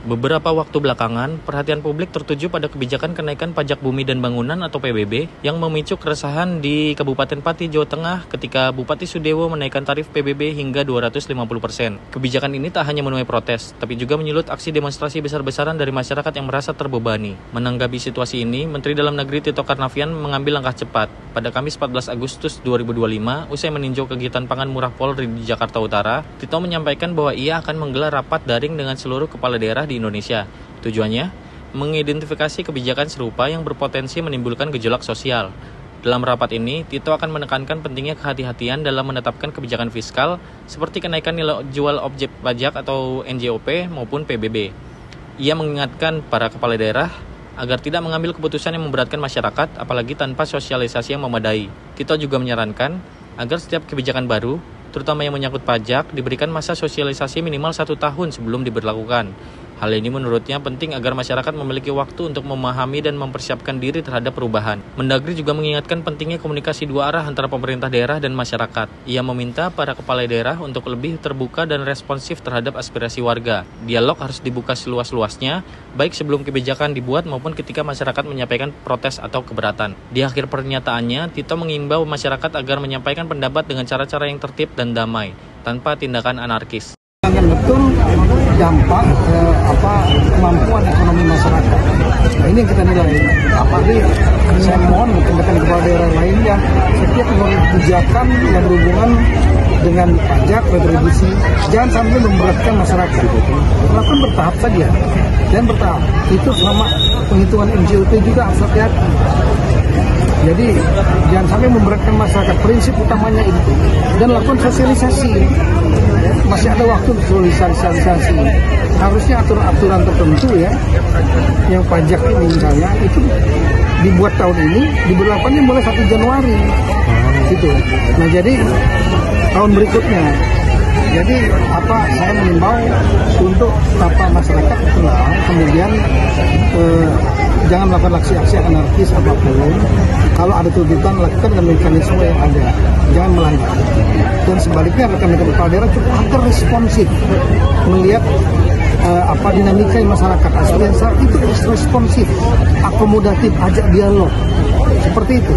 Beberapa waktu belakangan, perhatian publik tertuju pada kebijakan kenaikan pajak bumi dan bangunan atau PBB yang memicu keresahan di Kabupaten Pati, Jawa Tengah ketika Bupati Sudewo menaikkan tarif PBB hingga 250%. Kebijakan ini tak hanya menuai protes, tapi juga menyulut aksi demonstrasi besar-besaran dari masyarakat yang merasa terbebani. Menanggapi situasi ini, Menteri Dalam Negeri Tito Karnavian mengambil langkah cepat. Pada Kamis 14 Agustus 2025, usai meninjau kegiatan pangan murah Polri di Jakarta Utara, Tito menyampaikan bahwa ia akan menggelar rapat daring dengan seluruh kepala daerah di Indonesia. Tujuannya, mengidentifikasi kebijakan serupa yang berpotensi menimbulkan gejolak sosial. Dalam rapat ini, Tito akan menekankan pentingnya kehati-hatian dalam menetapkan kebijakan fiskal seperti kenaikan nilai jual objek pajak atau NJOP maupun PBB. Ia mengingatkan para kepala daerah agar tidak mengambil keputusan yang memberatkan masyarakat, apalagi tanpa sosialisasi yang memadai. Tito juga menyarankan agar setiap kebijakan baru, terutama yang menyangkut pajak, diberikan masa sosialisasi minimal 1 tahun sebelum diberlakukan. Hal ini menurutnya penting agar masyarakat memiliki waktu untuk memahami dan mempersiapkan diri terhadap perubahan. Mendagri juga mengingatkan pentingnya komunikasi dua arah antara pemerintah daerah dan masyarakat. Ia meminta para kepala daerah untuk lebih terbuka dan responsif terhadap aspirasi warga. Dialog harus dibuka seluas-luasnya, baik sebelum kebijakan dibuat maupun ketika masyarakat menyampaikan protes atau keberatan. Di akhir pernyataannya, Tito mengimbau masyarakat agar menyampaikan pendapat dengan cara-cara yang tertib dan damai, tanpa tindakan anarkis. Betul dampak kemampuan ekonomi masyarakat. Nah, ini yang kita nilai. Apalagi saya mohon rekan-rekan kepala daerah lain yang setiap kebijakan yang berhubungan dengan pajak, retribusi, jangan sampai memberatkan masyarakat. Lakukan bertahap saja, dan bertahap. Itu selama penghitungan NJOP juga harus hati-hati. Jadi jangan sampai memberatkan masyarakat. Prinsip utamanya itu, dan lakukan sosialisasi. Masih ada waktu untuk sosialisasi. Harusnya aturan-aturan tertentu ya, yang pajak ini misalnya itu dibuat tahun ini, diberlakukannya mulai 1 Januari. Gitu. Nah jadi tahun berikutnya. Jadi saya mengimbau untuk masyarakat tenang, kemudian jangan melakukan aksi-aksi anarkis apapun. Kalau ada tuntutan, lakukan dengan mekanisme yang ada, jangan melanggar. Dan sebaliknya rekan-rekan kepala daerah cukup responsif melihat dinamika masyarakat. Aspirasi itu responsif, akomodatif, ajak dialog, seperti itu.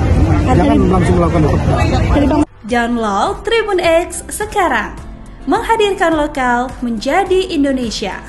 Jangan langsung melakukan protes. Download Tribun X sekarang, menghadirkan lokal menjadi Indonesia.